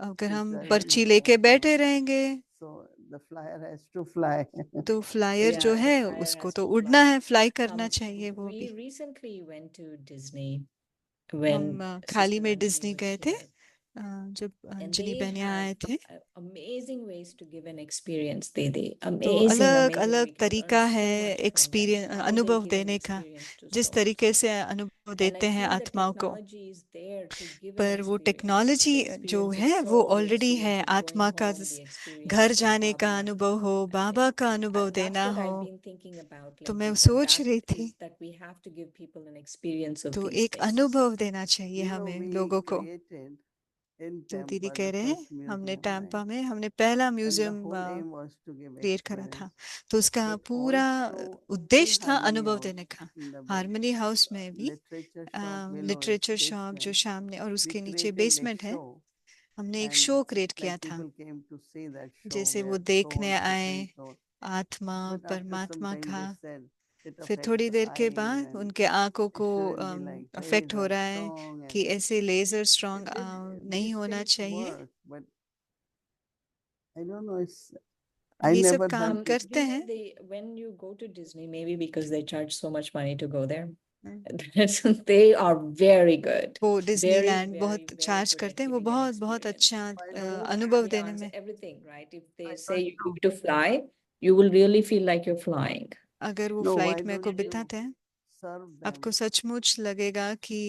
अगर with हम the help पर्ची of लेके बैठे रहेंगे so the flyer has to fly. तो फ्लायर जो Yeah, the है flyer उसको has तो to उड़ना fly. है, फ्लाई करना चाहिए वो We भी। recently went to Disney हम when हाल ही Sister में Anjali डिज्नी was गए थे, here. जब And अंजलि they बहन यहाँ have आए थे। amazing ways to give an experience, Didi. तो Amazing, अलग amazing. अलग We can learn तरीका है so much from them. Experience How they अनुभव give an देने का, experience to जिस souls. तरीके से अनुभव And I देते हैं feel the आत्माओं को। technology is there to give an पर वो experience. टेक्नोलॉजी The जो experience of है वो soul, the ऑलरेडी है, experience of going आत्मा का home, the घर experience of जाने का Baba. अनुभव हो, बाबा का अनुभव That's देना what हो। I've been thinking about तो मैं lately, सोच रही थी that we have to give people an experience of तो these एक things. अनुभव देना चाहिए You know, हमें we लोगों को। created in तो दीदी Tampa कह the रहे हैं first हमने museum, टैम्पा right? में हमने पहला And the museum whole aim was to give create करा था, experience, तो उसका but पूरा also उद्देश्य था Harmony अनुभव House देने का। in the हार्मनी हाउस में भी literature shop below its literature shop जो basement. सामने और We उसके नीचे created a बेसमेंट है, show, हमने एक and शो क्रिएट किया like था, people came to see that show जैसे वो where देखने souls आए different souls. आत्मा But after some परमात्मा time का। they said it फिर affects थोड़ी the देर के eyes बाद and उनके आंखों को it shouldn't be like affect हो laser रहा है strong, कि and ऐसे लेजर स्ट्रॉन्ग it did नहीं these होना things चाहिए। work, but I don't know. I ये सब never काम heard it. करते हैं। When you go to Disney, maybe because they charge so much money to go there, hmm. they are very good. वो Very, Disneyland very, बहुत very charge good at करते हैं, वो giving an बहुत बहुत experience. अच्छा I don't अनुभव देने Ambiance, में। everything, right? If they I say thought you need to fly, you will really feel like you're flying. अगर वो no. Why फ्लाइट में को don't you बिठाते हैं serve आपको them सचमुच लगेगा कि,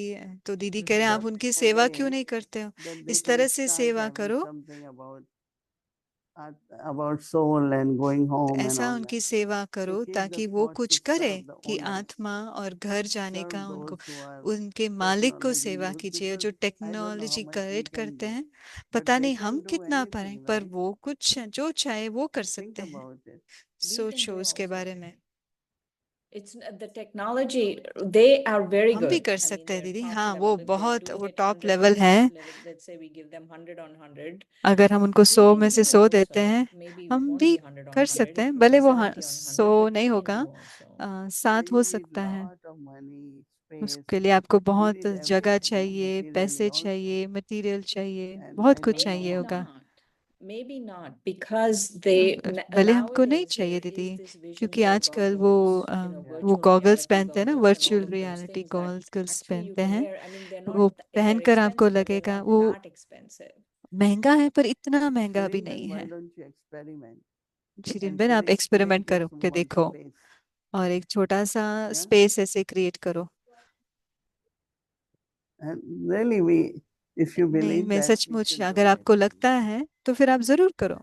तो दीदी कह रहे हैं आप such उनकी a सेवा क्यों way नहीं करते हो, that they इस can तरह से start सेवा having करो, something about soul and going home and ऐसा all that. उनकी सेवा So करो keep the ताकि वो thought कुछ to करे serve the कि owner, आत्मा और घर जाने serve का उनको, those who are उनके मालिक को technology सेवा use, कीजिए। because जो I don't know how technology much we correct can करते do, हैं but पता they नहीं हम can do कितना पाए, anything, पर right? वो कुछ जो चाहे वो कर Think सकते हैं। about it. We can सोचो do उसके also. बारे में। It's the technology, they are very हम भी good. कर I mean, सकते हैं they're दीदी, top हाँ level. वो If they're बहुत doing वो it टॉप 100 on लेवल है। 100, let's say we give them 100 on 100, अगर हम उनको we 100 can में से do 100 देते also. हैं, Maybe it हम won't भी be 100 on कर 100, सकते it हैं, will भले be वो 70 on 100 100, but नहीं we can होगा, do also. 7 You हो need सकता है। lot of money, space. उसके लिए आपको You बहुत need जगह everything, चाहिए, materially पैसे also. चाहिए, मटेरियल चाहिए, And बहुत I कुछ don't चाहिए know. होगा। Maybe not, because they भले हमको नहीं nowadays चाहिए there दीदी, is this vision क्योंकि wear आजकल goggles, वो virtual गॉगल्स reality पहनते हैं ना, goggles and all virtual of those reality things that goggles actually you पहनते can हैं, wear. I mean, वो they're पहनकर आपको expensive, but they're लगेगा not वो that expensive. महंगा है, पर इतना महंगा भी Shirin, नहीं why है। don't you experiment Shirin and बहन आप एक्सपेरिमेंट create a करो के small देखो, space? और एक छोटा सा Yeah? स्पेस ऐसे क्रिएट करो। And really, if you नहीं, believe मैं that, you सचमुच should अगर do it. आपको लगता है तो फिर आप जरूर करो,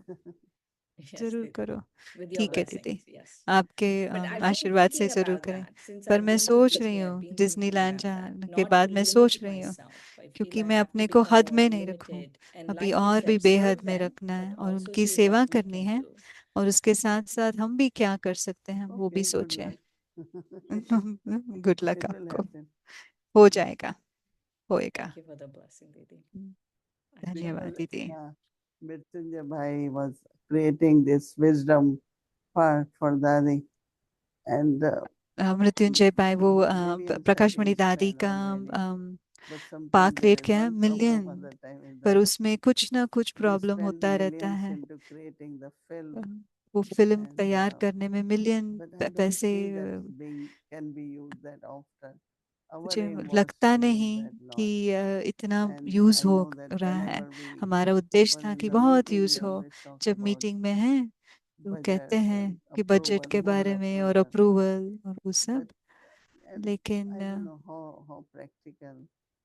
Yes, जरूर Didi, करो। with your ठीक है दीदी, blessings, yes. आपके But I've been आशीर्वाद से thinking जरूर about करें। that since पर I've मैं been to सोच रही Disney. I've हूँ been thinking Disneyland about that. जाने के Not बाद to मैं सोच limit रही हूँ, myself. I feel क्योंकि I मैं have to अपने को become हद more में नहीं रखूं, unlimited. And अभी like you और भी said, बेहद serve में them, रखना है but और also उनकी see सेवा what we करनी can है, do. और उसके साथ साथ हम भी क्या कर सकते हैं वो भी Okay, good सोचें। luck. Good luck It will आपको, happen. हो जाएगा, होएगा। Thank you for the blessing, Didi. धन्यवाद Because, दीदी। Mrityunjay Bhai was creating this wisdom part for Dadi, and Mrityunjay भाई वो millions have Prakash Mani been दादी said का already. But sometimes पाक there रेट is क्या है? one million, problem other time is पर that उसमें कुछ ना कुछ we प्रॉब्लम spend होता रहता millions है। into creating the film, वो फिल्म and तैयार करने में मिलियन but I don't पैसे see that can be used that often. Our मुझे aim was लगता to use नहीं that lot. कि इतना And यूज I हो know that रहा है। whenever we हमारा उद्देश्य were था in कि the बहुत meeting, यूज we हो। always talk जब about मीटिंग में है तो कहते budgets हैं and कि बजट approval, के board बारे में और approval. अप्रूवल और वो सब, But and लेकिन I don't know how practical.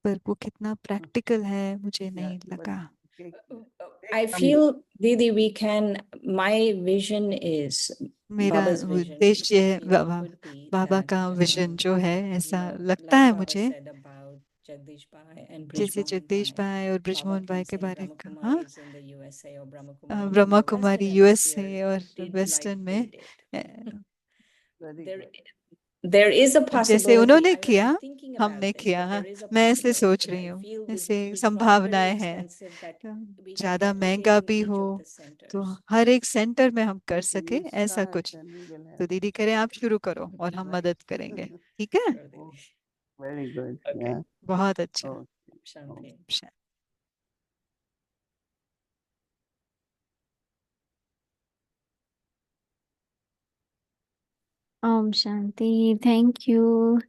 पर वो कितना प्रैक्टिकल है मुझे Yeah, नहीं but लगा। take I some- feel, Didi, we can, my vision is, मेरा Baba's vision, उद्देश्य I है feel would be Baba that, का विजन जो है, you ऐसा know, लगता like है Baba मुझे, said about Jagdish Bhai and जैसे Brijmohan जगदीश Bhai. भाई और Baba ब्रिजमोहन भाई can के say बारे Brahma का। Kumari is in the USA or Brahma Kumari in Brahma the Western Kumari hemisphere USA और did वेस्टर्न like में they did. very There, good. there is a जैसे possibility. उन्होंने I'm किया thinking हमने about this, किया, but there is a मैं ऐसे सोच possibility. रही I हूँ, feel ऐसे it is not very संभावनाएं हैं। expensive that we can ज्यादा replicate महंगा in भी each हो of the तो centers. हर एक सेंटर में हम कर Okay, सके, you ऐसा start कुछ। and we will तो help. दीदी करें, आप शुरू करो और हम Right. मदद करेंगे, ठीक है? Sure, Didi. Oh, very good. Okay. Yeah. बहुत अच्छा। Okay. Shanti. शा- Om Shanti. Thank you.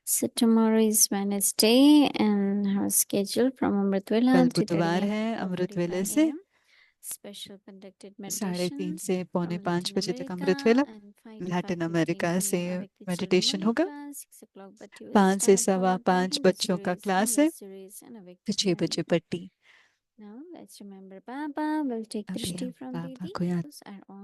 So tomorrow is Wednesday and our schedule from Amritwala कल 3:30 बुधवार AM है, to अमृत 4:45 वेले से AM. Special conducted 3:30 meditation से from 4:45 Latin बजे तक America अमृत वेला, and 5 to लैटिन 5:15 अमेरिका से PM Bhakti मेडिटेशन Chudamani होगा। class, 6 o'clock Bhakti will 5 से start, followed by 5:15 Hindi बच्चों का series, क्लास है, English series and a फिर Bhakti 6 बजे Chant. पट्टी। Now let's remember Baba. We'll take अभी Drishti हम from बाबा Didi. को याद Those are all.